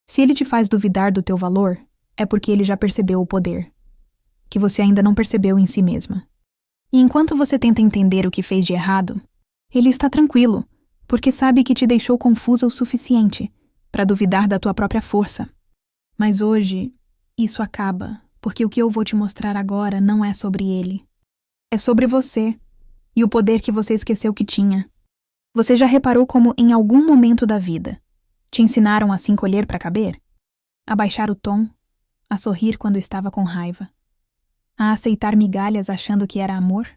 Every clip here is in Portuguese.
Se ele te faz duvidar do teu valor, é porque ele já percebeu o poder, que você ainda não percebeu em si mesma. E enquanto você tenta entender o que fez de errado, ele está tranquilo, porque sabe que te deixou confusa o suficiente para duvidar da tua própria força. Mas hoje, isso acaba, porque o que eu vou te mostrar agora não é sobre ele. É sobre você e o poder que você esqueceu que tinha. Você já reparou como, em algum momento da vida, te ensinaram a se encolher para caber? A baixar o tom, a sorrir quando estava com raiva, a aceitar migalhas achando que era amor?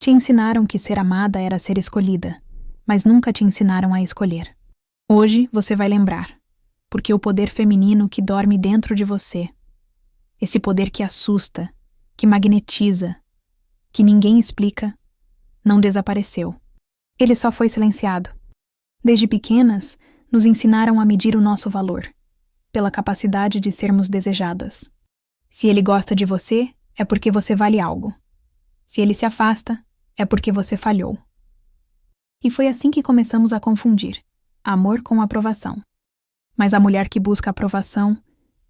Te ensinaram que ser amada era ser escolhida, mas nunca te ensinaram a escolher. Hoje você vai lembrar, porque o poder feminino que dorme dentro de você, esse poder que assusta, que magnetiza, que ninguém explica, não desapareceu. Ele só foi silenciado. Desde pequenas, nos ensinaram a medir o nosso valor, pela capacidade de sermos desejadas. Se ele gosta de você, é porque você vale algo. Se ele se afasta, é porque você falhou. E foi assim que começamos a confundir amor com aprovação. Mas a mulher que busca aprovação,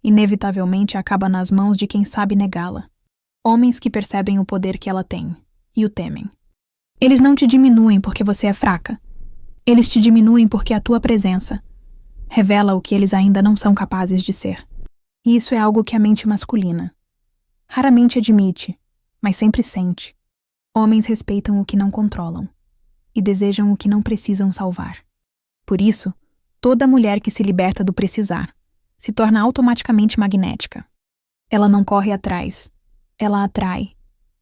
inevitavelmente acaba nas mãos de quem sabe negá-la. Homens que percebem o poder que ela tem e o temem. Eles não te diminuem porque você é fraca. Eles te diminuem porque a tua presença revela o que eles ainda não são capazes de ser. E isso é algo que a mente masculina raramente admite, mas sempre sente. Homens respeitam o que não controlam e desejam o que não precisam salvar. Por isso, toda mulher que se liberta do precisar se torna automaticamente magnética. Ela não corre atrás, ela atrai,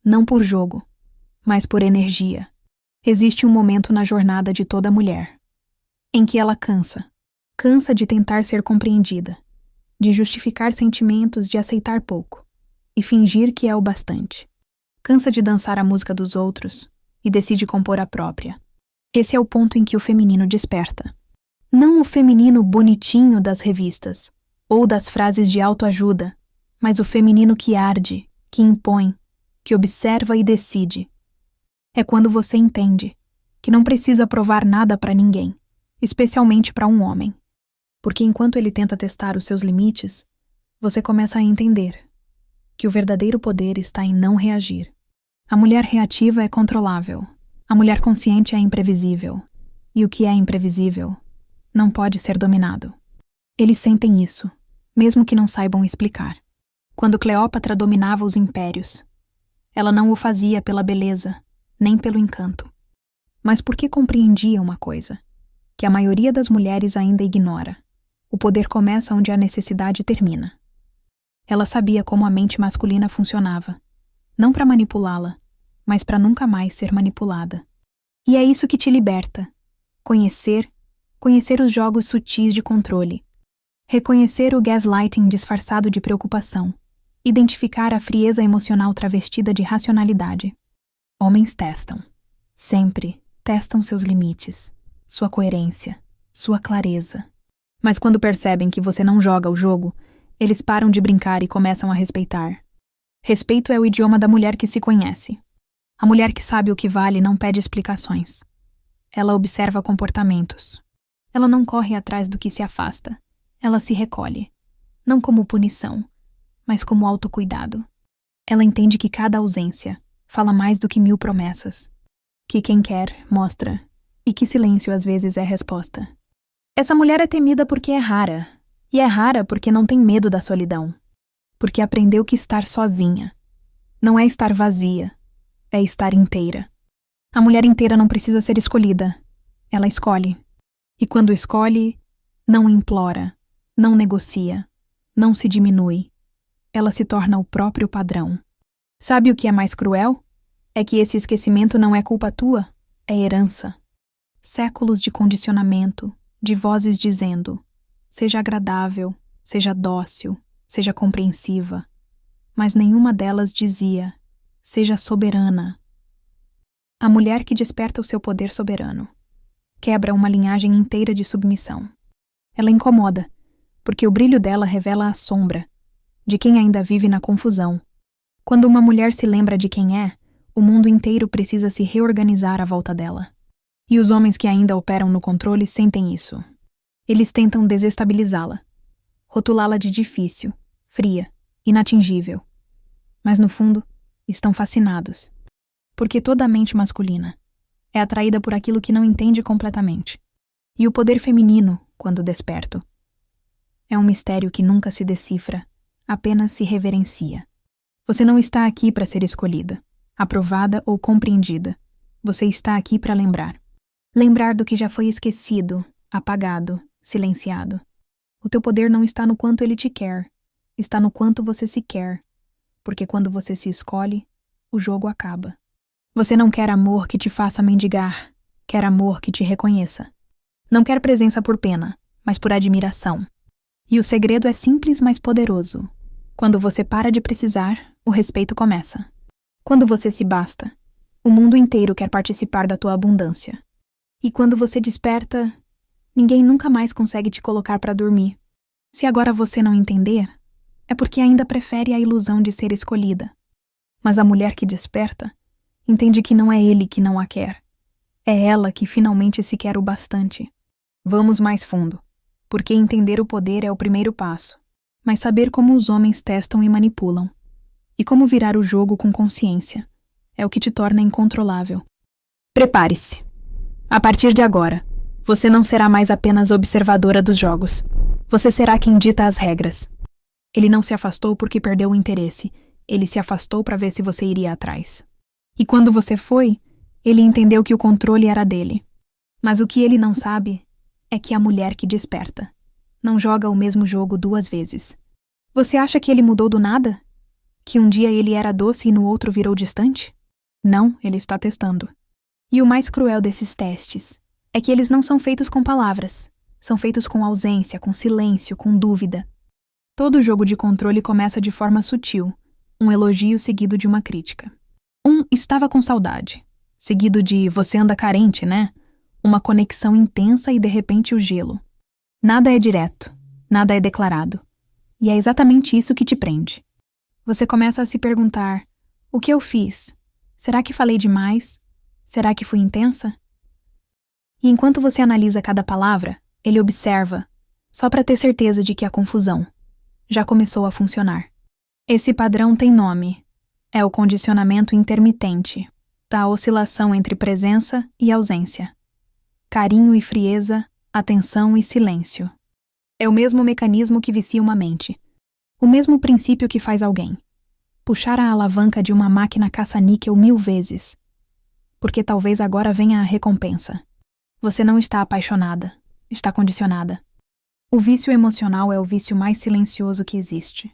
não por jogo, mas por energia. Existe um momento na jornada de toda mulher em que ela cansa de tentar ser compreendida, de justificar sentimentos, de aceitar pouco e fingir que é o bastante. Cansa de dançar a música dos outros e decide compor a própria. Esse é o ponto em que o feminino desperta. Não o feminino bonitinho das revistas ou das frases de autoajuda, mas o feminino que arde, que impõe, que observa e decide. É quando você entende que não precisa provar nada para ninguém, especialmente para um homem. Porque enquanto ele tenta testar os seus limites, você começa a entender que o verdadeiro poder está em não reagir. A mulher reativa é controlável, a mulher consciente é imprevisível, e o que é imprevisível não pode ser dominado. Eles sentem isso, mesmo que não saibam explicar. Quando Cleópatra dominava os impérios, ela não o fazia pela beleza, nem pelo encanto, mas porque compreendia uma coisa, que a maioria das mulheres ainda ignora. O poder começa onde a necessidade termina. Ela sabia como a mente masculina funcionava, não para manipulá-la, mas para nunca mais ser manipulada. E é isso que te liberta. Conhecer os jogos sutis de controle. Reconhecer o gaslighting disfarçado de preocupação. Identificar a frieza emocional travestida de racionalidade. Homens testam. Sempre testam seus limites, sua coerência, sua clareza. Mas quando percebem que você não joga o jogo, eles param de brincar e começam a respeitar. Respeito é o idioma da mulher que se conhece. A mulher que sabe o que vale não pede explicações. Ela observa comportamentos. Ela não corre atrás do que se afasta. Ela se recolhe. Não como punição, mas como autocuidado. Ela entende que cada ausência fala mais do que 1000 promessas. Que quem quer, mostra. E que silêncio às vezes é resposta. Essa mulher é temida porque é rara. E é rara porque não tem medo da solidão. Porque aprendeu que estar sozinha não é estar vazia, é estar inteira. A mulher inteira não precisa ser escolhida. Ela escolhe. E quando escolhe, não implora, não negocia, não se diminui. Ela se torna o próprio padrão. Sabe o que é mais cruel? É que esse esquecimento não é culpa tua, é herança. Séculos de condicionamento, de vozes dizendo: seja agradável, seja dócil, seja compreensiva. Mas nenhuma delas dizia: seja soberana. A mulher que desperta o seu poder soberano quebra uma linhagem inteira de submissão. Ela incomoda, porque o brilho dela revela a sombra de quem ainda vive na confusão. Quando uma mulher se lembra de quem é, o mundo inteiro precisa se reorganizar à volta dela. E os homens que ainda operam no controle sentem isso. Eles tentam desestabilizá-la, rotulá-la de difícil, fria, inatingível. Mas no fundo, estão fascinados. Porque toda a mente masculina é atraída por aquilo que não entende completamente. E o poder feminino, quando desperto, é um mistério que nunca se decifra, apenas se reverencia. Você não está aqui para ser escolhida, aprovada ou compreendida. Você está aqui para lembrar. Lembrar do que já foi esquecido, apagado, silenciado. O teu poder não está no quanto ele te quer, está no quanto você se quer. Porque quando você se escolhe, o jogo acaba. Você não quer amor que te faça mendigar, quer amor que te reconheça. Não quer presença por pena, mas por admiração. E o segredo é simples, mas poderoso. Quando você para de precisar, o respeito começa. Quando você se basta, o mundo inteiro quer participar da tua abundância. E quando você desperta, ninguém nunca mais consegue te colocar para dormir. Se agora você não entender, é porque ainda prefere a ilusão de ser escolhida. Mas a mulher que desperta entende que não é ele que não a quer. É ela que finalmente se quer o bastante. Vamos mais fundo, porque entender o poder é o primeiro passo, mas saber como os homens testam e manipulam, e como virar o jogo com consciência, é o que te torna incontrolável. Prepare-se. A partir de agora, você não será mais apenas observadora dos jogos. Você será quem dita as regras. Ele não se afastou porque perdeu o interesse. Ele se afastou para ver se você iria atrás. E quando você foi, ele entendeu que o controle era dele. Mas o que ele não sabe é que a mulher que desperta não joga o mesmo jogo 2 vezes. Você acha que ele mudou do nada? Que um dia ele era doce e no outro virou distante? Não, ele está testando. E o mais cruel desses testes é que eles não são feitos com palavras. São feitos com ausência, com silêncio, com dúvida. Todo jogo de controle começa de forma sutil, um elogio seguido de uma crítica. Estava com saudade, seguido de você anda carente, né? Uma conexão intensa e de repente o gelo. Nada é direto, nada é declarado. E é exatamente isso que te prende. Você começa a se perguntar, o que eu fiz? Será que falei demais? Será que fui intensa? E enquanto você analisa cada palavra, ele observa, só para ter certeza de que a confusão já começou a funcionar. Esse padrão tem nome. É o condicionamento intermitente, da oscilação entre presença e ausência. Carinho e frieza, atenção e silêncio. É o mesmo mecanismo que vicia uma mente. O mesmo princípio que faz alguém puxar a alavanca de uma máquina caça-níquel 1000 vezes. Porque talvez agora venha a recompensa. Você não está apaixonada, está condicionada. O vício emocional é o vício mais silencioso que existe.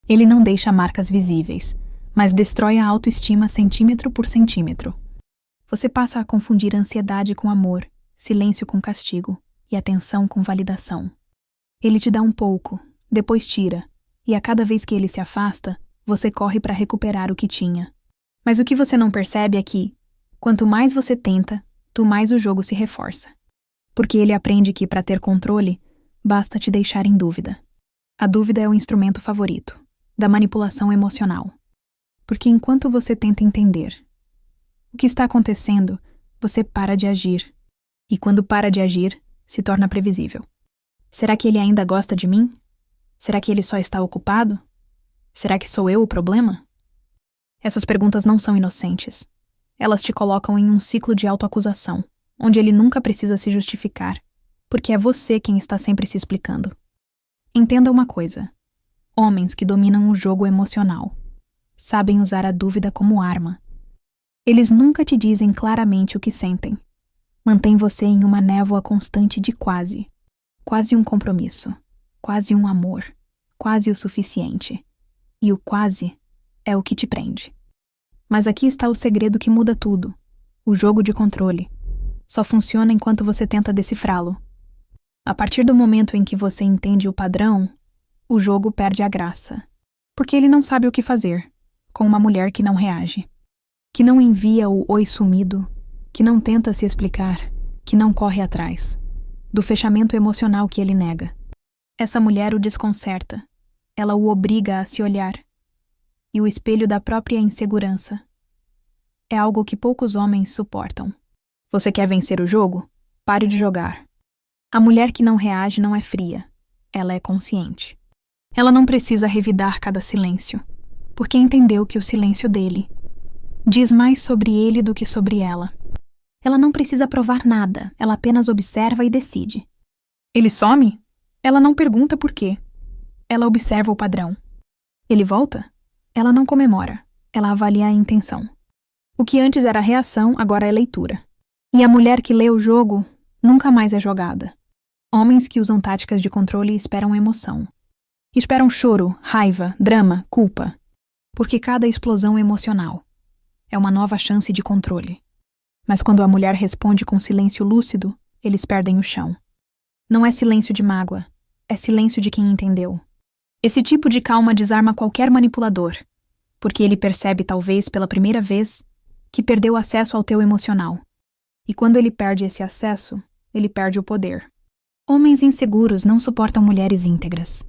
Ele não deixa marcas visíveis, mas destrói a autoestima centímetro por centímetro. Você passa a confundir ansiedade com amor, silêncio com castigo e atenção com validação. Ele te dá um pouco, depois tira, e a cada vez que ele se afasta, você corre para recuperar o que tinha. Mas o que você não percebe é que, quanto mais você tenta, mais o jogo se reforça. Porque ele aprende que, para ter controle, basta te deixar em dúvida. A dúvida é o instrumento favorito da manipulação emocional. Porque enquanto você tenta entender o que está acontecendo, você para de agir. E quando para de agir, se torna previsível. Será que ele ainda gosta de mim? Será que ele só está ocupado? Será que sou eu o problema? Essas perguntas não são inocentes. Elas te colocam em um ciclo de autoacusação, onde ele nunca precisa se justificar, porque é você quem está sempre se explicando. Entenda uma coisa. Homens que dominam o jogo emocional sabem usar a dúvida como arma. Eles nunca te dizem claramente o que sentem. Mantém você em uma névoa constante de quase. Quase um compromisso. Quase um amor. Quase o suficiente. E o quase é o que te prende. Mas aqui está o segredo que muda tudo. O jogo de controle. Só funciona enquanto você tenta decifrá-lo. A partir do momento em que você entende o padrão, o jogo perde a graça. Porque ele não sabe o que fazer com uma mulher que não reage. Que não envia o oi sumido, que não tenta se explicar, que não corre atrás do fechamento emocional que ele nega. Essa mulher o desconcerta, ela o obriga a se olhar. E o espelho da própria insegurança é algo que poucos homens suportam. Você quer vencer o jogo? Pare de jogar. A mulher que não reage não é fria, ela é consciente. Ela não precisa revidar cada silêncio, porque entendeu que o silêncio dele diz mais sobre ele do que sobre ela. Ela não precisa provar nada, ela apenas observa e decide. Ele some? Ela não pergunta por quê. Ela observa o padrão. Ele volta? Ela não comemora, ela avalia a intenção. O que antes era reação, agora é leitura. E a mulher que lê o jogo nunca mais é jogada. Homens que usam táticas de controle esperam emoção. Esperam choro, raiva, drama, culpa. Porque cada explosão emocional é uma nova chance de controle. Mas quando a mulher responde com silêncio lúcido, eles perdem o chão. Não é silêncio de mágoa, é silêncio de quem entendeu. Esse tipo de calma desarma qualquer manipulador, porque ele percebe, talvez pela primeira vez, que perdeu acesso ao teu emocional. E quando ele perde esse acesso, ele perde o poder. Homens inseguros não suportam mulheres íntegras,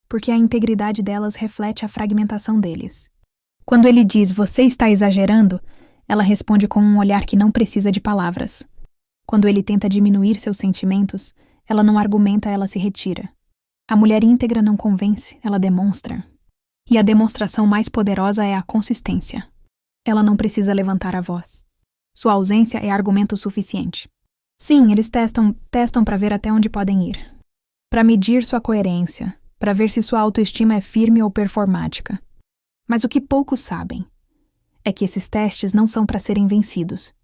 porque a integridade delas reflete a fragmentação deles. Quando ele diz, você está exagerando, ela responde com um olhar que não precisa de palavras. Quando ele tenta diminuir seus sentimentos, ela não argumenta, ela se retira. A mulher íntegra não convence, ela demonstra. E a demonstração mais poderosa é a consistência. Ela não precisa levantar a voz. Sua ausência é argumento suficiente. Sim, eles testam para ver até onde podem ir. Para medir sua coerência, para ver se sua autoestima é firme ou performática. Mas o que poucos sabem é que esses testes não são para serem vencidos,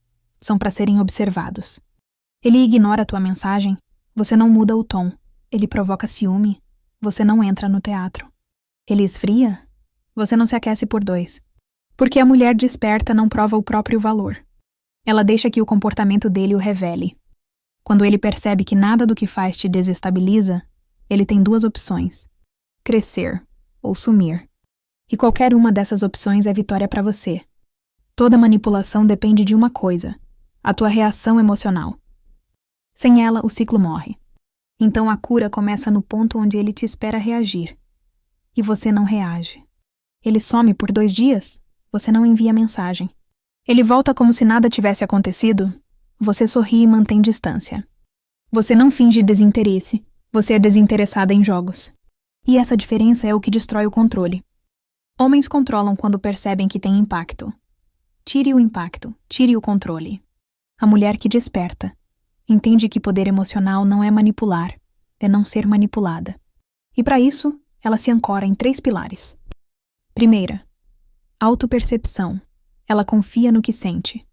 são para serem observados. Ele ignora a tua mensagem, você não muda o tom. Ele provoca ciúme, você não entra no teatro. Ele esfria, você não se aquece por 2. Porque a mulher desperta não prova o próprio valor. Ela deixa que o comportamento dele o revele. Quando ele percebe que nada do que faz te desestabiliza, ele tem 2 opções: crescer ou sumir. E qualquer uma dessas opções é vitória para você. Toda manipulação depende de uma coisa: a tua reação emocional. Sem ela, o ciclo morre. Então a cura começa no ponto onde ele te espera reagir. E você não reage. Ele some por 2 dias, você não envia mensagem. Ele volta como se nada tivesse acontecido, você sorri e mantém distância. Você não finge desinteresse, você é desinteressada em jogos. E essa diferença é o que destrói o controle. Homens controlam quando percebem que tem impacto. Tire o impacto, tire o controle. A mulher que desperta entende que poder emocional não é manipular, é não ser manipulada. E para isso, ela se ancora em 3 pilares. Primeira, autopercepção. Ela confia no que sente,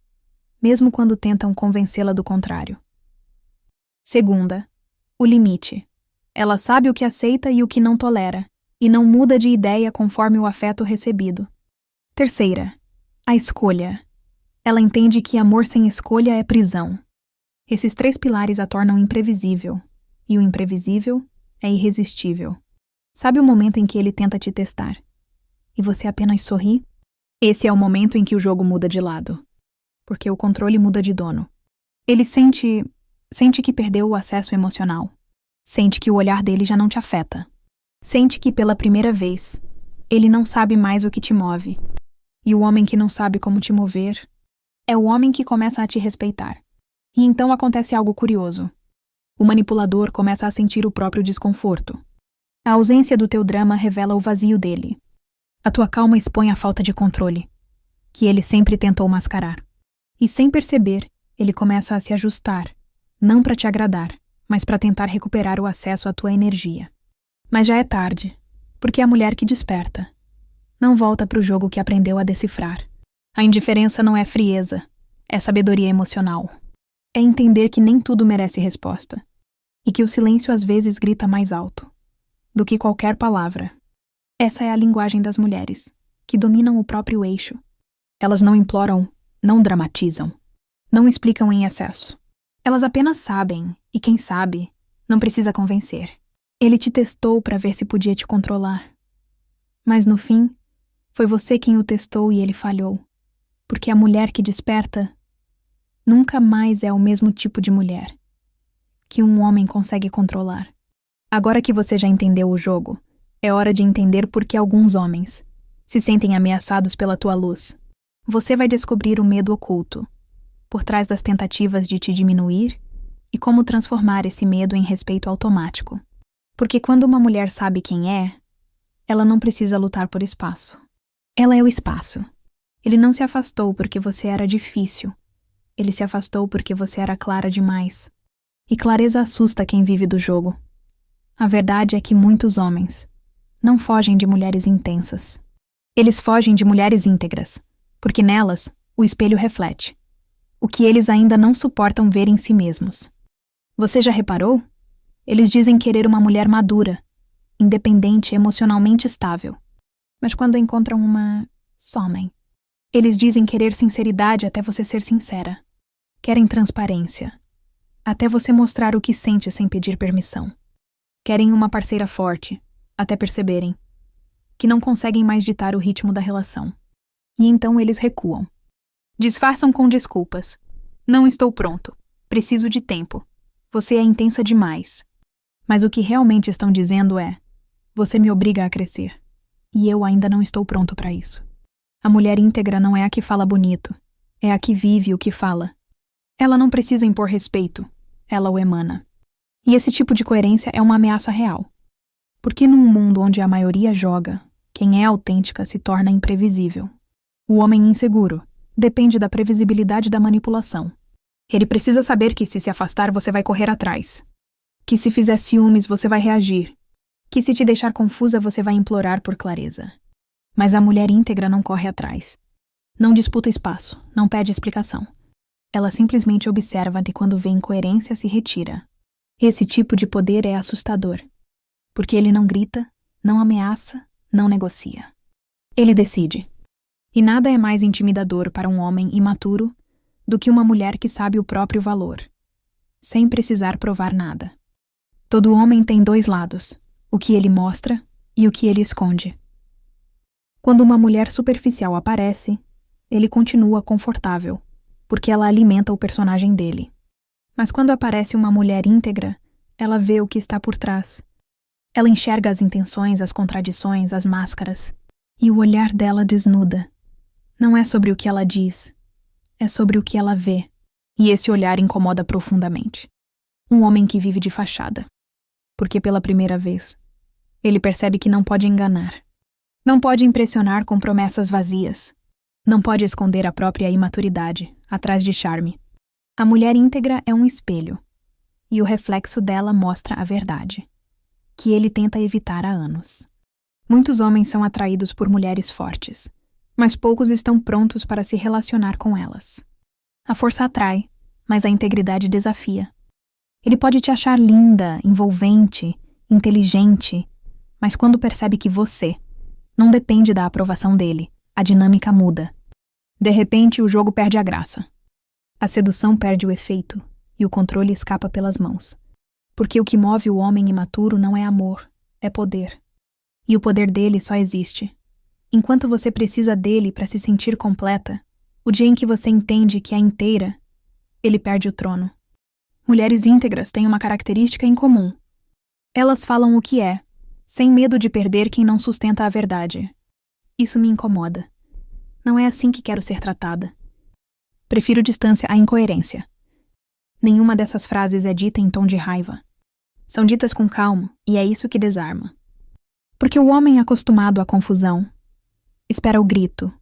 mesmo quando tentam convencê-la do contrário. Segunda, o limite. Ela sabe o que aceita e o que não tolera, e não muda de ideia conforme o afeto recebido. Terceira, a escolha. Ela entende que amor sem escolha é prisão. Esses 3 pilares a tornam imprevisível, e o imprevisível é irresistível. Sabe o momento em que ele tenta te testar, e você apenas sorri? Esse é o momento em que o jogo muda de lado, porque o controle muda de dono. Ele sente que perdeu o acesso emocional. Sente que o olhar dele já não te afeta. Sente que, pela primeira vez, ele não sabe mais o que te move. E o homem que não sabe como te mover é o homem que começa a te respeitar. E então acontece algo curioso. O manipulador começa a sentir o próprio desconforto. A ausência do teu drama revela o vazio dele. A tua calma expõe a falta de controle, que ele sempre tentou mascarar. E sem perceber, ele começa a se ajustar, não para te agradar, mas para tentar recuperar o acesso à tua energia. Mas já é tarde, porque a mulher que desperta não volta para o jogo que aprendeu a decifrar. A indiferença não é frieza, é sabedoria emocional. É entender que nem tudo merece resposta, e que o silêncio às vezes grita mais alto do que qualquer palavra. Essa é a linguagem das mulheres, que dominam o próprio eixo. Elas não imploram, não dramatizam, não explicam em excesso. Elas apenas sabem, e quem sabe, não precisa convencer. Ele te testou para ver se podia te controlar. Mas no fim, foi você quem o testou e ele falhou. Porque a mulher que desperta nunca mais é o mesmo tipo de mulher que um homem consegue controlar. Agora que você já entendeu o jogo, é hora de entender por que alguns homens se sentem ameaçados pela tua luz. Você vai descobrir o medo oculto, por trás das tentativas de te diminuir, e como transformar esse medo em respeito automático. Porque quando uma mulher sabe quem é, Ela não precisa lutar por espaço. Ela é o espaço. Ele não se afastou porque você era difícil. Ele se afastou porque você era clara demais. E clareza assusta quem vive do jogo. A verdade é que muitos homens não fogem de mulheres intensas. Eles fogem de mulheres íntegras, porque nelas o espelho reflete o que eles ainda não suportam ver em si mesmos. Você já reparou? Eles dizem querer uma mulher madura, independente e emocionalmente estável. Mas quando encontram uma, somem. Eles dizem querer sinceridade até você ser sincera. Querem transparência, até você mostrar o que sente sem pedir permissão. Querem uma parceira forte, até perceberem que não conseguem mais ditar o ritmo da relação. E então eles recuam. Disfarçam com desculpas. Não estou pronto. Preciso de tempo. Você é intensa demais. Mas o que realmente estão dizendo é: você me obriga a crescer. E eu ainda não estou pronto para isso. A mulher íntegra não é a que fala bonito. É a que vive o que fala. Ela não precisa impor respeito. Ela o emana. E esse tipo de coerência é uma ameaça real. Porque num mundo onde a maioria joga, quem é autêntica se torna imprevisível. O homem inseguro depende da previsibilidade da manipulação. Ele precisa saber que se afastar você vai correr atrás. Que se fizer ciúmes você vai reagir. Que se te deixar confusa você vai implorar por clareza. Mas a mulher íntegra não corre atrás. Não disputa espaço, não pede explicação. Ela simplesmente observa e quando vê incoerência se retira. Esse tipo de poder é assustador. Porque ele não grita, não ameaça, não negocia. Ele decide. E nada é mais intimidador para um homem imaturo do que uma mulher que sabe o próprio valor, sem precisar provar nada. Todo homem tem dois lados, o que ele mostra e o que ele esconde. Quando uma mulher superficial aparece, ele continua confortável, porque ela alimenta o personagem dele. Mas quando aparece uma mulher íntegra, ela vê o que está por trás. Ela enxerga as intenções, as contradições, as máscaras. E o olhar dela desnuda. Não é sobre o que ela diz, é sobre o que ela vê. E esse olhar incomoda profundamente. Um homem que vive de fachada. Porque pela primeira vez, ele percebe que não pode enganar. Não pode impressionar com promessas vazias. Não pode esconder a própria imaturidade atrás de charme. A mulher íntegra é um espelho. E o reflexo dela mostra a verdade, que ele tenta evitar há anos. Muitos homens são atraídos por mulheres fortes, mas poucos estão prontos para se relacionar com elas. A força atrai, mas a integridade desafia. Ele pode te achar linda, envolvente, inteligente, mas quando percebe que você não depende da aprovação dele, a dinâmica muda. De repente, o jogo perde a graça. A sedução perde o efeito e o controle escapa pelas mãos. Porque o que move o homem imaturo não é amor, é poder. E o poder dele só existe enquanto você precisa dele para se sentir completa. O dia em que você entende que é inteira, ele perde o trono. Mulheres íntegras têm uma característica em comum. Elas falam o que é, sem medo de perder quem não sustenta a verdade. Isso me incomoda. Não é assim que quero ser tratada. Prefiro distância à incoerência. Nenhuma dessas frases é dita em tom de raiva. São ditas com calma, e é isso que desarma. Porque o homem acostumado à confusão espera o grito,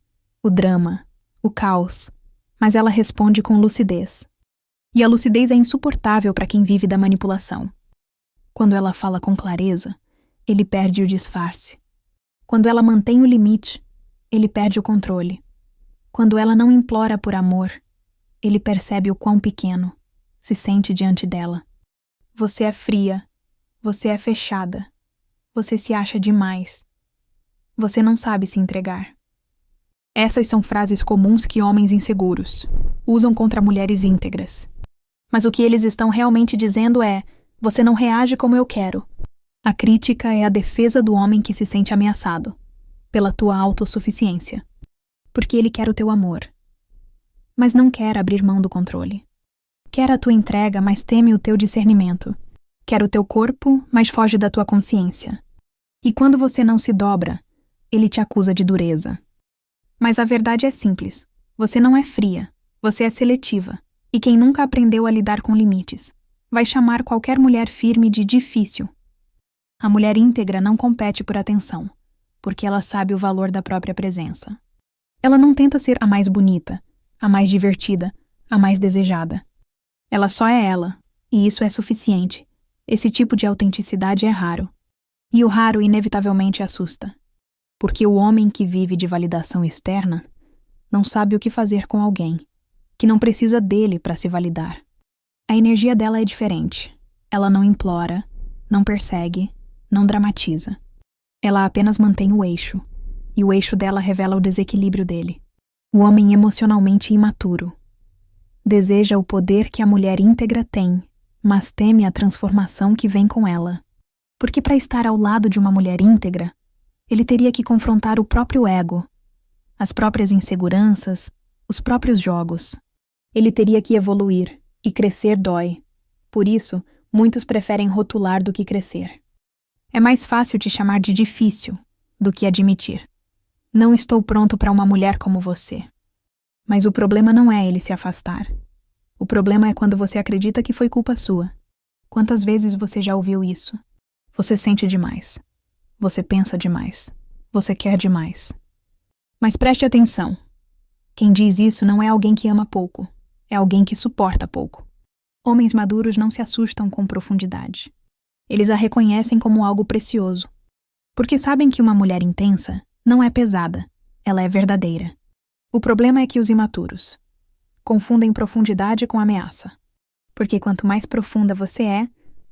o drama, o caos, mas ela responde com lucidez. E a lucidez é insuportável para quem vive da manipulação. Quando ela fala com clareza, ele perde o disfarce. Quando ela mantém o limite, ele perde o controle. Quando ela não implora por amor, ele percebe o quão pequeno se sente diante dela. Você é fria, você é fechada, você se acha demais. Você não sabe se entregar. Essas são frases comuns que homens inseguros usam contra mulheres íntegras. Mas o que eles estão realmente dizendo é: você não reage como eu quero. A crítica é a defesa do homem que se sente ameaçado pela tua autossuficiência. Porque ele quer o teu amor. Mas não quer abrir mão do controle. Quer a tua entrega, mas teme o teu discernimento. Quer o teu corpo, mas foge da tua consciência. E quando você não se dobra, ele te acusa de dureza. Mas a verdade é simples. Você não é fria, você é seletiva. E quem nunca aprendeu a lidar com limites vai chamar qualquer mulher firme de difícil. A mulher íntegra não compete por atenção. porque ela sabe o valor da própria presença. Ela não tenta ser a mais bonita, a mais divertida, a mais desejada. Ela só é ela, e isso é suficiente. Esse tipo de autenticidade é raro. E o raro inevitavelmente assusta. Porque o homem que vive de validação externa não sabe o que fazer com alguém, que não precisa dele para se validar. A energia dela é diferente. Ela não implora, não persegue, não dramatiza. Ela apenas mantém o eixo, e o eixo dela revela o desequilíbrio dele. O homem emocionalmente imaturo deseja o poder que a mulher íntegra tem, mas teme a transformação que vem com ela. Porque para estar ao lado de uma mulher íntegra, ele teria que confrontar o próprio ego, as próprias inseguranças, os próprios jogos. Ele teria que evoluir, e crescer dói. Por isso, muitos preferem rotular do que crescer. É mais fácil te chamar de difícil do que admitir. Não estou pronto para uma mulher como você. Mas o problema não é ele se afastar. O problema é quando você acredita que foi culpa sua. Quantas vezes você já ouviu isso? Você sente demais. Você pensa demais. Você quer demais. Mas preste atenção. Quem diz isso não é alguém que ama pouco. É alguém que suporta pouco. Homens maduros não se assustam com profundidade. Eles a reconhecem como algo precioso. Porque sabem que uma mulher intensa não é pesada, ela é verdadeira. O problema é que os imaturos confundem profundidade com ameaça. Porque quanto mais profunda você é,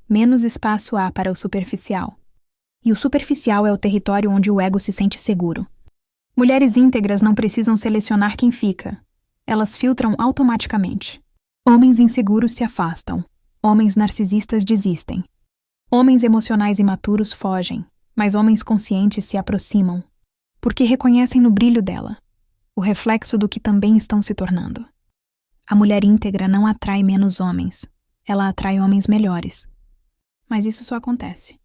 menos espaço há para o superficial. E o superficial é o território onde o ego se sente seguro. Mulheres íntegras não precisam selecionar quem fica. Elas filtram automaticamente. Homens inseguros se afastam. Homens narcisistas desistem. Homens emocionais imaturos fogem, mas homens conscientes se aproximam, porque reconhecem no brilho dela o reflexo do que também estão se tornando. A mulher íntegra não atrai menos homens, ela atrai homens melhores. Mas isso só acontece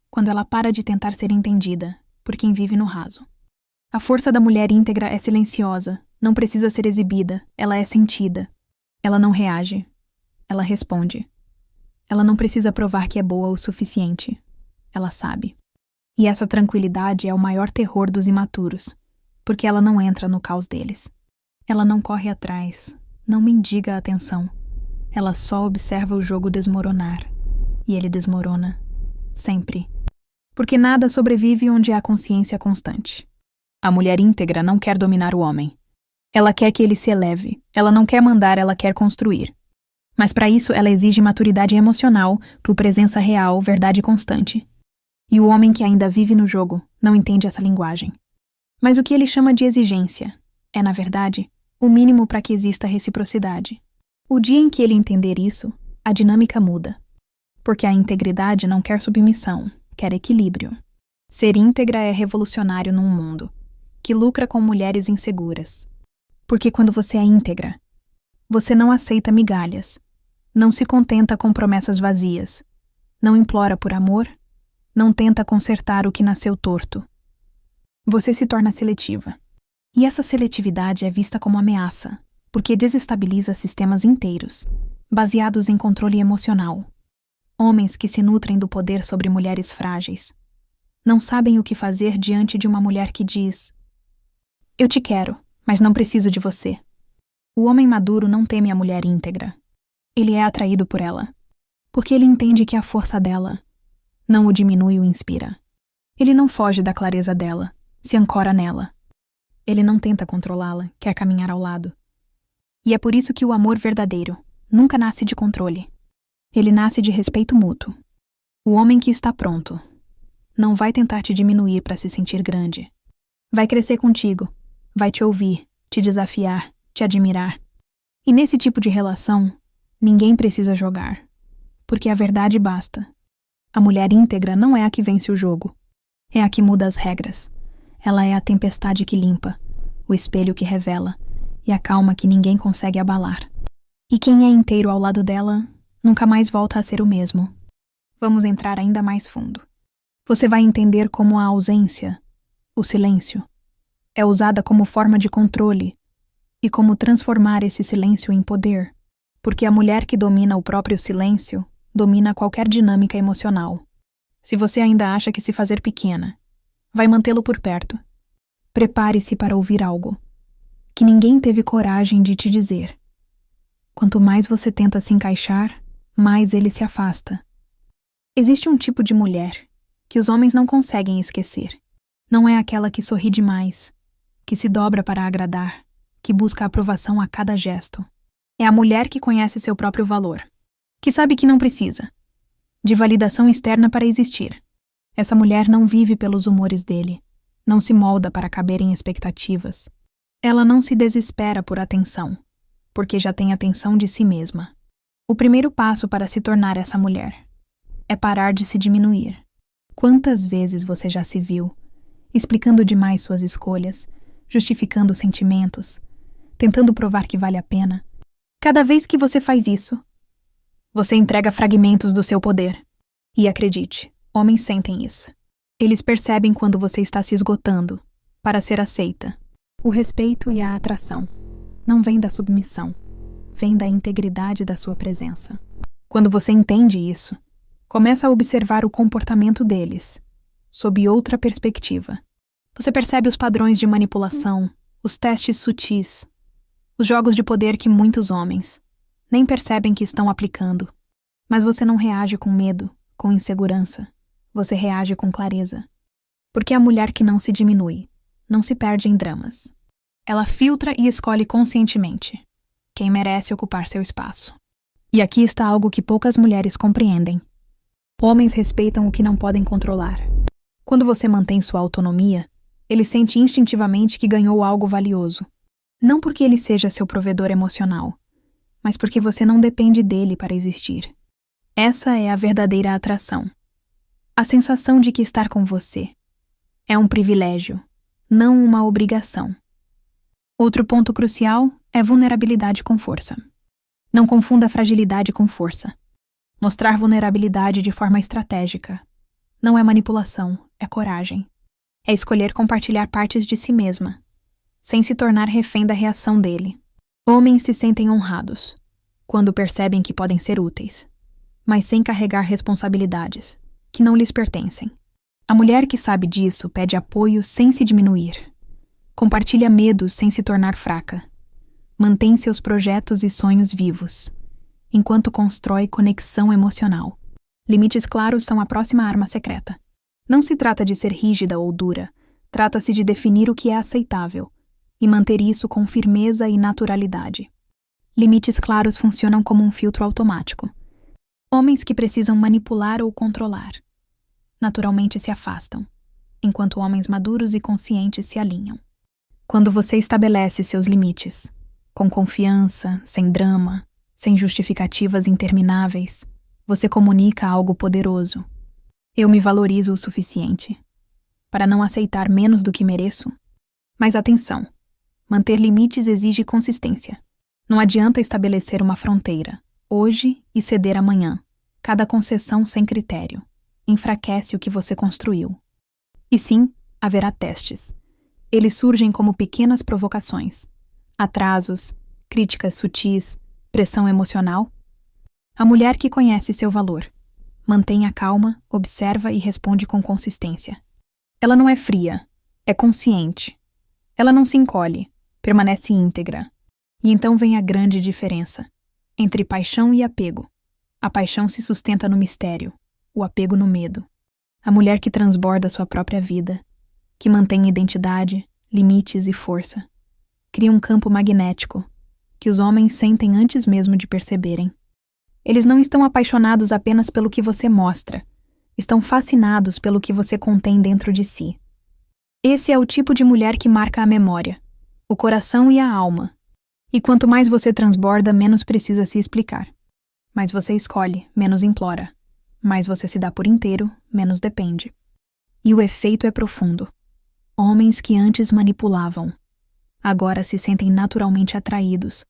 quando ela para de tentar ser entendida por quem vive no raso. A força da mulher íntegra é silenciosa, não precisa ser exibida, ela é sentida. Ela não reage, ela responde. Ela não precisa provar que é boa o suficiente, ela sabe. E essa tranquilidade é o maior terror dos imaturos, porque ela não entra no caos deles. Ela não corre atrás, não mendiga a atenção. Ela só observa o jogo desmoronar. E ele desmorona, sempre. Porque nada sobrevive onde há consciência constante. A mulher íntegra não quer dominar o homem. Ela quer que ele se eleve. Ela não quer mandar, ela quer construir. Mas para isso ela exige maturidade emocional, por presença real, verdade constante. E o homem que ainda vive no jogo não entende essa linguagem. Mas o que ele chama de exigência é, na verdade, o mínimo para que exista reciprocidade. O dia em que ele entender isso, a dinâmica muda. Porque a integridade não quer submissão, quer equilíbrio. Ser íntegra é revolucionário num mundo que lucra com mulheres inseguras. Porque quando você é íntegra, você não aceita migalhas, não se contenta com promessas vazias, não implora por amor, não tenta consertar o que nasceu torto. Você se torna seletiva. E essa seletividade é vista como ameaça, porque desestabiliza sistemas inteiros, baseados em controle emocional. Homens que se nutrem do poder sobre mulheres frágeis não sabem o que fazer diante de uma mulher que diz: eu te quero, mas não preciso de você. O homem maduro não teme a mulher íntegra. Ele é atraído por ela, porque ele entende que a força dela não o diminui ou inspira. Ele não foge da clareza dela, se ancora nela. Ele não tenta controlá-la, quer caminhar ao lado. E é por isso que o amor verdadeiro nunca nasce de controle. Ele nasce de respeito mútuo. O homem que está pronto não vai tentar te diminuir para se sentir grande. Vai crescer contigo, vai te ouvir, te desafiar, te admirar. E nesse tipo de relação, ninguém precisa jogar, porque a verdade basta. A mulher íntegra não é a que vence o jogo, é a que muda as regras. Ela é a tempestade que limpa, o espelho que revela, e a calma que ninguém consegue abalar. E quem é inteiro ao lado dela, nunca mais volta a ser o mesmo. Vamos entrar ainda mais fundo. Você vai entender como a ausência, o silêncio, é usada como forma de controle e como transformar esse silêncio em poder, porque a mulher que domina o próprio silêncio domina qualquer dinâmica emocional. Se você ainda acha que se fazer pequena Vai mantê-lo por perto. Prepare-se para ouvir algo que ninguém teve coragem de te dizer. Quanto mais você tenta se encaixar, mais ele se afasta. Existe um tipo de mulher que os homens não conseguem esquecer. Não é aquela que sorri demais, que se dobra para agradar, que busca aprovação a cada gesto. É a mulher que conhece seu próprio valor, que sabe que não precisa de validação externa para existir. Essa mulher não vive pelos humores dele, não se molda para caber em expectativas. Ela não se desespera por atenção, porque já tem atenção de si mesma. O primeiro passo para se tornar essa mulher é parar de se diminuir. Quantas vezes você já se viu explicando demais suas escolhas, justificando sentimentos, tentando provar que vale a pena? Cada vez que você faz isso, você entrega fragmentos do seu poder. E acredite, homens sentem isso. Eles percebem quando você está se esgotando para ser aceita. O respeito e a atração não vêm da submissão, vêm da integridade da sua presença. Quando você entende isso, começa a observar o comportamento deles, sob outra perspectiva. Você percebe os padrões de manipulação, os testes sutis, os jogos de poder que muitos homens nem percebem que estão aplicando. Mas você não reage com medo, com insegurança. Você reage com clareza. Porque a mulher que não se diminui, não se perde em dramas. Ela filtra e escolhe conscientemente quem merece ocupar seu espaço. E aqui está algo que poucas mulheres compreendem. Homens respeitam o que não podem controlar. Quando você mantém sua autonomia, ele sente instintivamente que ganhou algo valioso. Não porque ele seja seu provedor emocional, mas porque você não depende dele para existir. Essa é a verdadeira atração. A sensação de que estar com você é um privilégio, não uma obrigação. Outro ponto crucial é vulnerabilidade com força. Não confunda fragilidade com força. Mostrar vulnerabilidade de forma estratégica não é manipulação, é coragem. É escolher compartilhar partes de si mesma, sem se tornar refém da reação dele. Homens se sentem honrados quando percebem que podem ser úteis, mas sem carregar responsabilidades que não lhes pertencem. A mulher que sabe disso pede apoio sem se diminuir. Compartilha medos sem se tornar fraca. Mantém seus projetos e sonhos vivos, enquanto constrói conexão emocional. Limites claros são a próxima arma secreta. Não se trata de ser rígida ou dura, trata-se de definir o que é aceitável e manter isso com firmeza e naturalidade. Limites claros funcionam como um filtro automático. Homens que precisam manipular ou controlar naturalmente se afastam, enquanto homens maduros e conscientes se alinham. Quando você estabelece seus limites, com confiança, sem drama, sem justificativas intermináveis, você comunica algo poderoso. Eu me valorizo o suficiente para não aceitar menos do que mereço. Mas atenção, manter limites exige consistência. Não adianta estabelecer uma fronteira hoje e ceder amanhã. Cada concessão sem critério enfraquece o que você construiu. E sim, haverá testes. Eles surgem como pequenas provocações, atrasos, críticas sutis, pressão emocional. A mulher que conhece seu valor mantém a calma, observa e responde com consistência. Ela não é fria, é consciente. Ela não se encolhe, permanece íntegra. E então vem a grande diferença entre paixão e apego. A paixão se sustenta no mistério, o apego no medo. A mulher que transborda sua própria vida, que mantém identidade, limites e força, cria um campo magnético que os homens sentem antes mesmo de perceberem. Eles não estão apaixonados apenas pelo que você mostra, estão fascinados pelo que você contém dentro de si. Esse é o tipo de mulher que marca a memória, o coração e a alma. E quanto mais você transborda, menos precisa se explicar. Mais você escolhe, menos implora. Mais você se dá por inteiro, menos depende. E o efeito é profundo. Homens que antes manipulavam, agora se sentem naturalmente atraídos.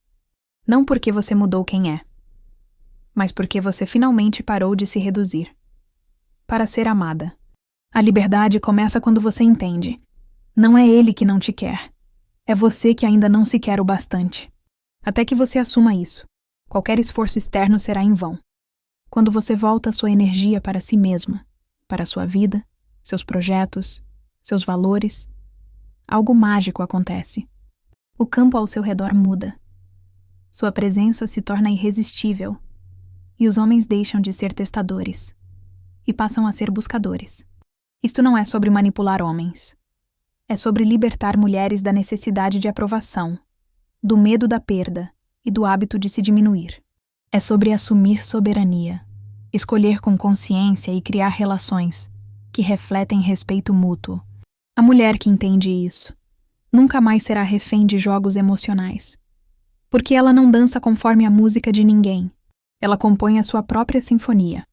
Não porque você mudou quem é, mas porque você finalmente parou de se reduzir. Para ser amada. A liberdade começa quando você entende. Não é ele que não te quer. É você que ainda não se quer o bastante. Até que você assuma isso, qualquer esforço externo será em vão. Quando você volta sua energia para si mesma, para sua vida, seus projetos, seus valores. Algo mágico acontece. O campo ao seu redor muda. Sua presença se torna irresistível, e os homens deixam de ser testadores e passam a ser buscadores. Isto não é sobre manipular homens. É sobre libertar mulheres da necessidade de aprovação, do medo da perda e do hábito de se diminuir. É sobre assumir soberania, escolher com consciência e criar relações que refletem respeito mútuo. A mulher que entende isso nunca mais será refém de jogos emocionais, porque ela não dança conforme a música de ninguém. Ela compõe a sua própria sinfonia,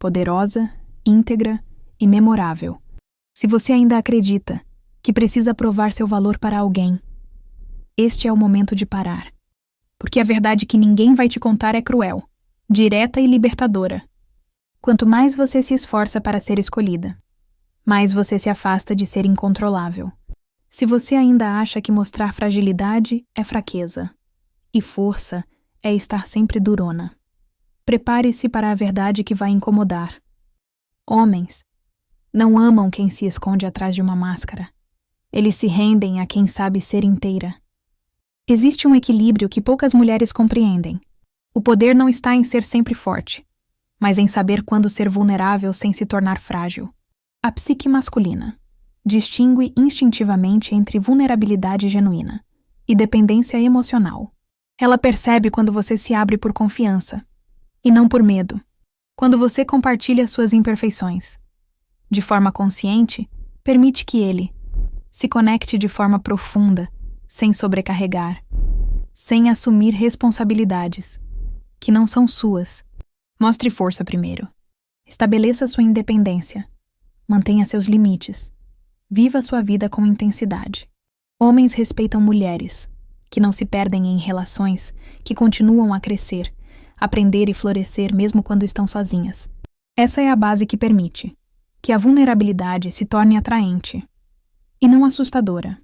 poderosa, íntegra e memorável. Se você ainda acredita que precisa provar seu valor para alguém, este é o momento de parar. Porque a verdade que ninguém vai te contar é cruel, direta e libertadora. Quanto mais você se esforça para ser escolhida, mais você se afasta de ser incontrolável. Se você ainda acha que mostrar fragilidade é fraqueza, e força é estar sempre durona, prepare-se para a verdade que vai incomodar. Homens não amam quem se esconde atrás de uma máscara. Eles se rendem a quem sabe ser inteira. Existe um equilíbrio que poucas mulheres compreendem. O poder não está em ser sempre forte, mas em saber quando ser vulnerável sem se tornar frágil. A psique masculina distingue instintivamente entre vulnerabilidade genuína e dependência emocional. Ela percebe quando você se abre por confiança, e não por medo. Quando você compartilha suas imperfeições, de forma consciente, permite que ele se conecte de forma profunda, sem sobrecarregar, sem assumir responsabilidades que não são suas. Mostre força primeiro. Estabeleça sua independência. Mantenha seus limites. Viva sua vida com intensidade. Homens respeitam mulheres, que não se perdem em relações, que continuam a crescer, aprender e florescer mesmo quando estão sozinhas. Essa é a base que permite que a vulnerabilidade se torne atraente e não assustadora.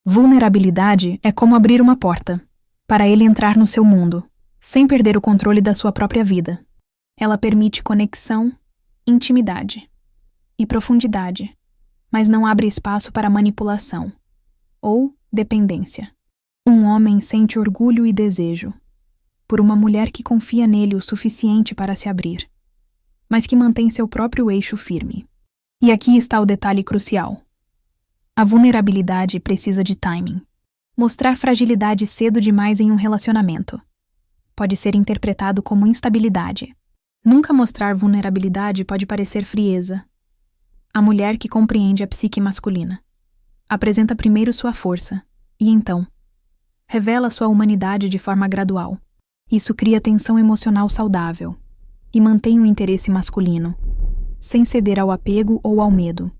Vulnerabilidade é como abrir uma porta para ele entrar no seu mundo, sem perder o controle da sua própria vida. Ela permite conexão, intimidade e profundidade, mas não abre espaço para manipulação ou dependência. Um homem sente orgulho e desejo por uma mulher que confia nele o suficiente para se abrir, mas que mantém seu próprio eixo firme. E aqui está o detalhe crucial. A vulnerabilidade precisa de timing. Mostrar fragilidade cedo demais em um relacionamento pode ser interpretado como instabilidade. Nunca mostrar vulnerabilidade pode parecer frieza. A mulher que compreende a psique masculina apresenta primeiro sua força e, então, revela sua humanidade de forma gradual. Isso cria tensão emocional saudável e mantém o interesse masculino, sem ceder ao apego ou ao medo.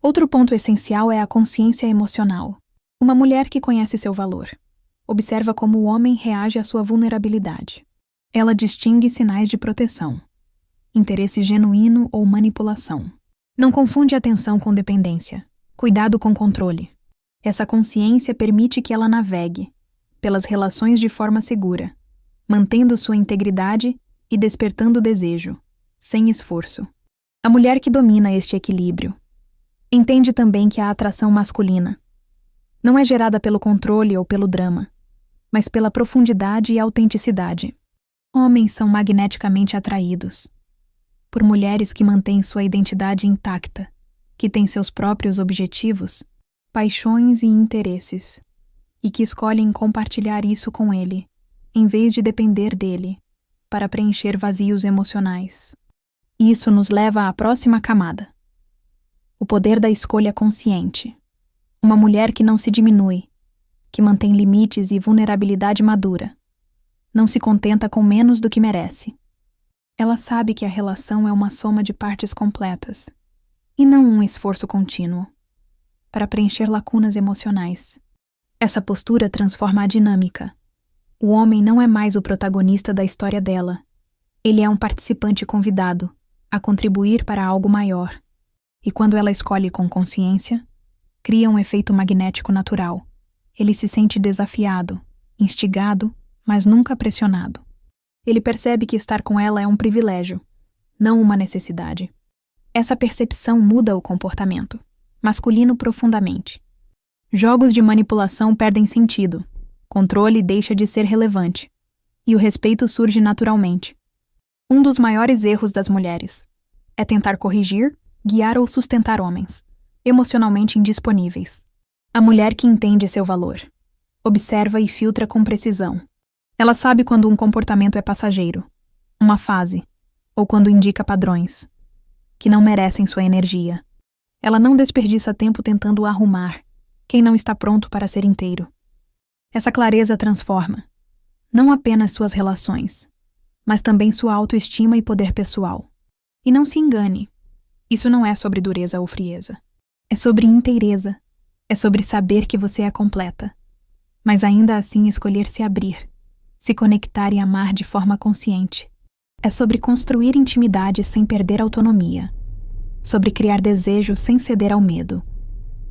Outro ponto essencial é a consciência emocional. Uma mulher que conhece seu valor observa como o homem reage à sua vulnerabilidade. Ela distingue sinais de proteção, interesse genuíno ou manipulação. Não confunde atenção com dependência. Cuidado com controle. Essa consciência permite que ela navegue pelas relações de forma segura, mantendo sua integridade e despertando desejo, sem esforço. A mulher que domina este equilíbrio entende também que a atração masculina não é gerada pelo controle ou pelo drama, mas pela profundidade e autenticidade. Homens são magneticamente atraídos por mulheres que mantêm sua identidade intacta, que têm seus próprios objetivos, paixões e interesses, e que escolhem compartilhar isso com ele, em vez de depender dele, para preencher vazios emocionais. Isso nos leva à próxima camada. O poder da escolha consciente. Uma mulher que não se diminui, que mantém limites e vulnerabilidade madura. Não se contenta com menos do que merece. Ela sabe que a relação é uma soma de partes completas, e não um esforço contínuo, para preencher lacunas emocionais. Essa postura transforma a dinâmica. O homem não é mais o protagonista da história dela. Ele é um participante convidado a contribuir para algo maior. E quando ela escolhe com consciência, cria um efeito magnético natural. Ele se sente desafiado, instigado, mas nunca pressionado. Ele percebe que estar com ela é um privilégio, não uma necessidade. Essa percepção muda o comportamento. masculino profundamente. Jogos de manipulação perdem sentido, controle deixa de ser relevante, e o respeito surge naturalmente. Um dos maiores erros das mulheres é tentar corrigir, guiar ou sustentar homens, emocionalmente indisponíveis. A mulher que entende seu valor, observa e filtra com precisão. Ela sabe quando um comportamento é passageiro, uma fase, ou quando indica padrões que não merecem sua energia. Ela não desperdiça tempo tentando arrumar quem não está pronto para ser inteiro. Essa clareza transforma não apenas suas relações, mas também sua autoestima e poder pessoal. E não se engane, isso não é sobre dureza ou frieza. É sobre inteireza. É sobre saber que você é completa, mas ainda assim escolher se abrir, se conectar e amar de forma consciente. É sobre construir intimidade sem perder autonomia, sobre criar desejo sem ceder ao medo,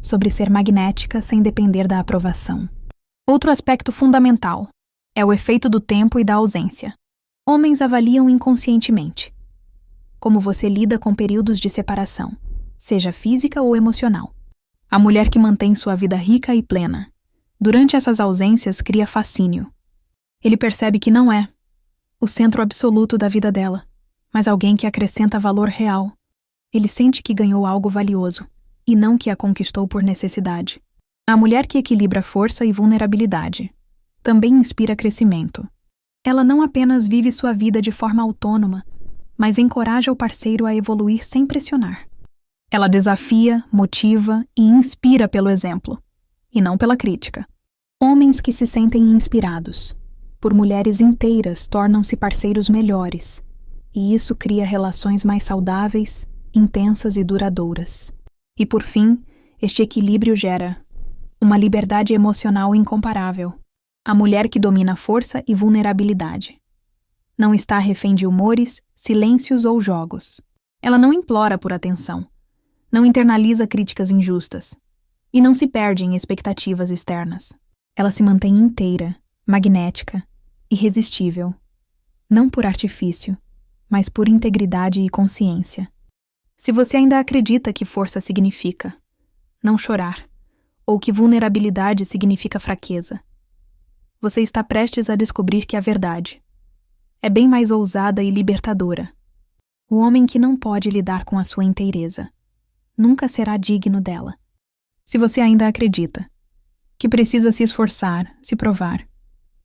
sobre ser magnética sem depender da aprovação. Outro aspecto fundamental é o efeito do tempo e da ausência. Homens avaliam inconscientemente como você lida com períodos de separação, seja física ou emocional. A mulher que mantém sua vida rica e plena, durante essas ausências, cria fascínio. Ele percebe que não é o centro absoluto da vida dela, mas alguém que acrescenta valor real. Ele sente que ganhou algo valioso, e não que a conquistou por necessidade. A mulher que equilibra força e vulnerabilidade também inspira crescimento. Ela não apenas vive sua vida de forma autônoma, mas encoraja o parceiro a evoluir sem pressionar. Ela desafia, motiva e inspira pelo exemplo, e não pela crítica. Homens que se sentem inspirados por mulheres inteiras tornam-se parceiros melhores, e isso cria relações mais saudáveis, intensas e duradouras. E por fim, este equilíbrio gera uma liberdade emocional incomparável. A mulher que domina força e vulnerabilidade não está refém de humores, silêncios ou jogos. Ela não implora por atenção, não internaliza críticas injustas e não se perde em expectativas externas. Ela se mantém inteira, magnética, irresistível, não por artifício, mas por integridade e consciência. Se você ainda acredita que força significa não chorar, ou que vulnerabilidade significa fraqueza, você está prestes a descobrir que a verdade é bem mais ousada e libertadora. O homem que não pode lidar com a sua inteireza nunca será digno dela. Se você ainda acredita que precisa se esforçar, se provar,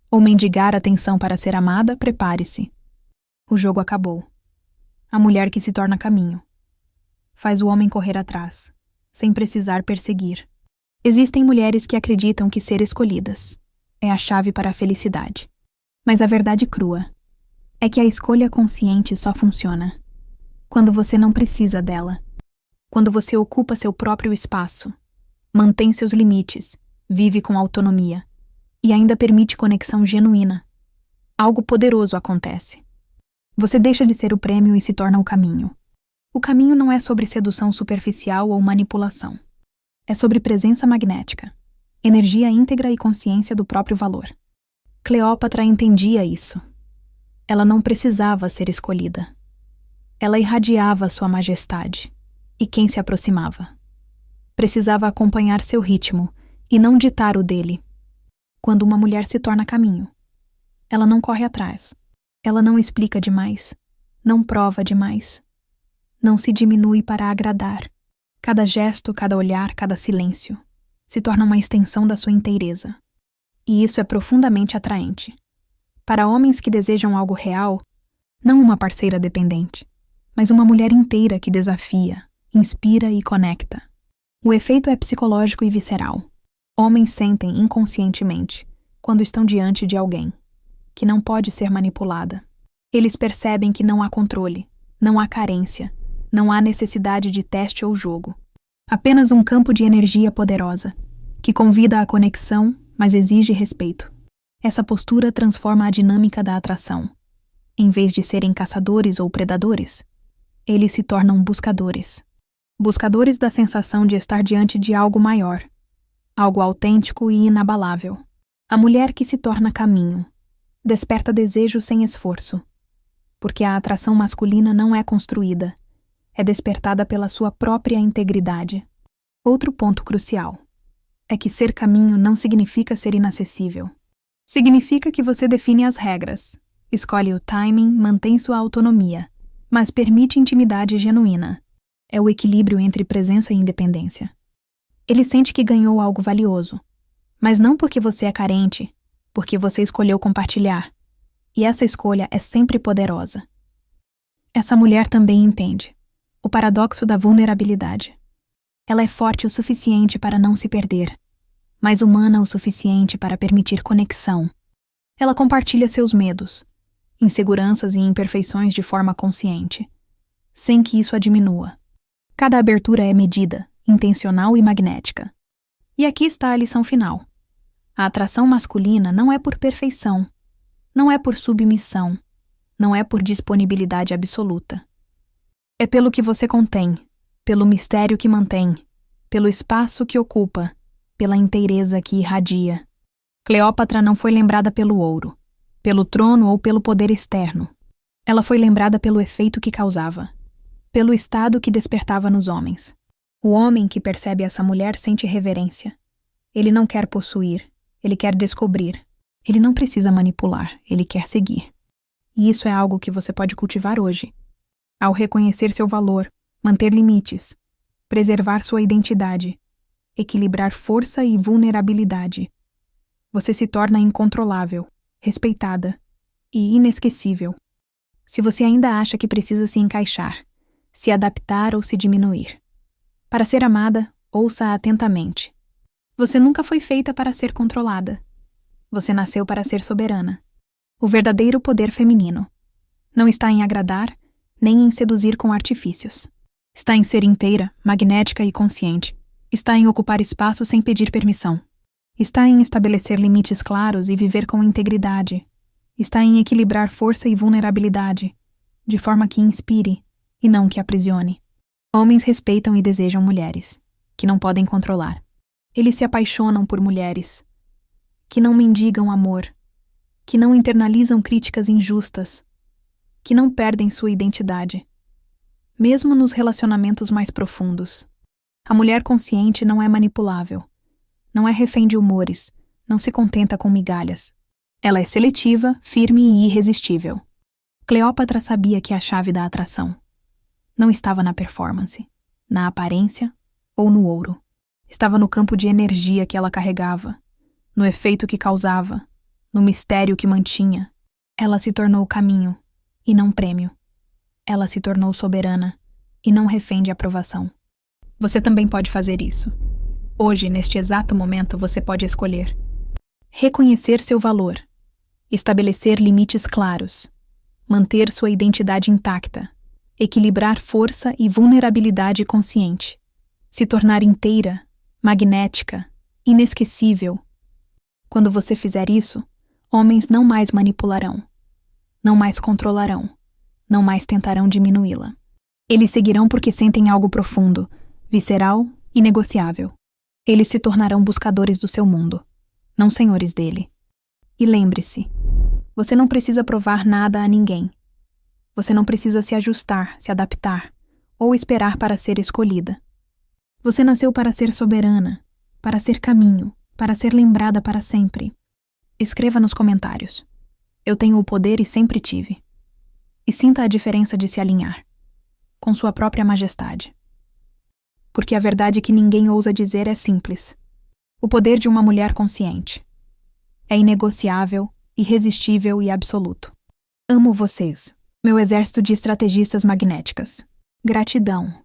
ou mendigar atenção para ser amada, prepare-se. O jogo acabou. A mulher que se torna caminho faz o homem correr atrás, sem precisar perseguir. Existem mulheres que acreditam que ser escolhidas é a chave para a felicidade. Mas a verdade crua é que a escolha consciente só funciona quando você não precisa dela. Quando você ocupa seu próprio espaço, mantém seus limites, vive com autonomia e ainda permite conexão genuína. Algo poderoso acontece. Você deixa de ser o prêmio e se torna o caminho. O caminho não é sobre sedução superficial ou manipulação. É sobre presença magnética, energia íntegra e consciência do próprio valor. Cleópatra entendia isso. Ela não precisava ser escolhida. Ela irradiava sua majestade. E quem se aproximava precisava acompanhar seu ritmo e não ditar o dele. Quando uma mulher se torna caminho, ela não corre atrás. Ela não explica demais, não prova demais, não se diminui para agradar. Cada gesto, cada olhar, cada silêncio se torna uma extensão da sua inteireza. E isso é profundamente atraente. Para homens que desejam algo real, não uma parceira dependente, mas uma mulher inteira que desafia, inspira e conecta. O efeito é psicológico e visceral. Homens sentem inconscientemente quando estão diante de alguém que não pode ser manipulada. Eles percebem que não há controle, não há carência, não há necessidade de teste ou jogo. Apenas um campo de energia poderosa, que convida à conexão, mas exige respeito. Essa postura transforma a dinâmica da atração. Em vez de serem caçadores ou predadores, eles se tornam buscadores. Buscadores da sensação de estar diante de algo maior, algo autêntico e inabalável. A mulher que se torna caminho desperta desejo sem esforço, porque a atração masculina não é construída, é despertada pela sua própria integridade. Outro ponto crucial é que ser caminho não significa ser inacessível. Significa que você define as regras, escolhe o timing, mantém sua autonomia, mas permite intimidade genuína. É o equilíbrio entre presença e independência. Ele sente que ganhou algo valioso, mas não porque você é carente, porque você escolheu compartilhar. E essa escolha é sempre poderosa. Essa mulher também entende o paradoxo da vulnerabilidade. Ela é forte o suficiente para não se perder, mas humana o suficiente para permitir conexão. Ela compartilha seus medos, inseguranças e imperfeições de forma consciente, sem que isso a diminua. Cada abertura é medida, intencional e magnética. E aqui está a lição final. A atração masculina não é por perfeição, não é por submissão, não é por disponibilidade absoluta. É pelo que você contém, pelo mistério que mantém, pelo espaço que ocupa, pela inteireza que irradia. Cleópatra não foi lembrada pelo ouro, pelo trono ou pelo poder externo. Ela foi lembrada pelo efeito que causava, pelo estado que despertava nos homens. O homem que percebe essa mulher sente reverência. Ele não quer possuir, ele quer descobrir. Ele não precisa manipular, ele quer seguir. E isso é algo que você pode cultivar hoje. Ao reconhecer seu valor, manter limites, preservar sua identidade, equilibrar força e vulnerabilidade, você se torna incontrolável, respeitada e inesquecível. Se você ainda acha que precisa se encaixar, se adaptar ou se diminuir. Para ser amada, ouça atentamente. Você nunca foi feita para ser controlada. Você nasceu para ser soberana. O verdadeiro poder feminino não está em agradar, nem em seduzir com artifícios. Está em ser inteira, magnética e consciente. Está em ocupar espaço sem pedir permissão. Está em estabelecer limites claros e viver com integridade. Está em equilibrar força e vulnerabilidade, de forma que inspire e não que aprisione. Homens respeitam e desejam mulheres, que não podem controlar. Eles se apaixonam por mulheres, que não mendigam amor, que não internalizam críticas injustas, que não perdem sua identidade, mesmo nos relacionamentos mais profundos. A mulher consciente não é manipulável, não é refém de humores, não se contenta com migalhas. Ela é seletiva, firme e irresistível. Cleópatra sabia que a chave da atração não estava na performance, na aparência ou no ouro. Estava no campo de energia que ela carregava, no efeito que causava, no mistério que mantinha. Ela se tornou caminho, e não prêmio. Ela se tornou soberana, e não refém de aprovação. Você também pode fazer isso. Hoje, neste exato momento, você pode escolher reconhecer seu valor, estabelecer limites claros, manter sua identidade intacta, equilibrar força e vulnerabilidade consciente, se tornar inteira, magnética, inesquecível. Quando você fizer isso, homens não mais manipularão, não mais controlarão, não mais tentarão diminuí-la. Eles seguirão porque sentem algo profundo, visceral e inegociável. Eles se tornarão buscadores do seu mundo, não senhores dele. E lembre-se, você não precisa provar nada a ninguém. Você não precisa se ajustar, se adaptar, ou esperar para ser escolhida. Você nasceu para ser soberana, para ser caminho, para ser lembrada para sempre. Escreva nos comentários. Eu tenho o poder e sempre tive. E sinta a diferença de se alinhar com sua própria majestade. Porque a verdade que ninguém ousa dizer é simples. O poder de uma mulher consciente é inegociável, irresistível e absoluto. Amo vocês, meu exército de estrategistas magnéticas. Gratidão.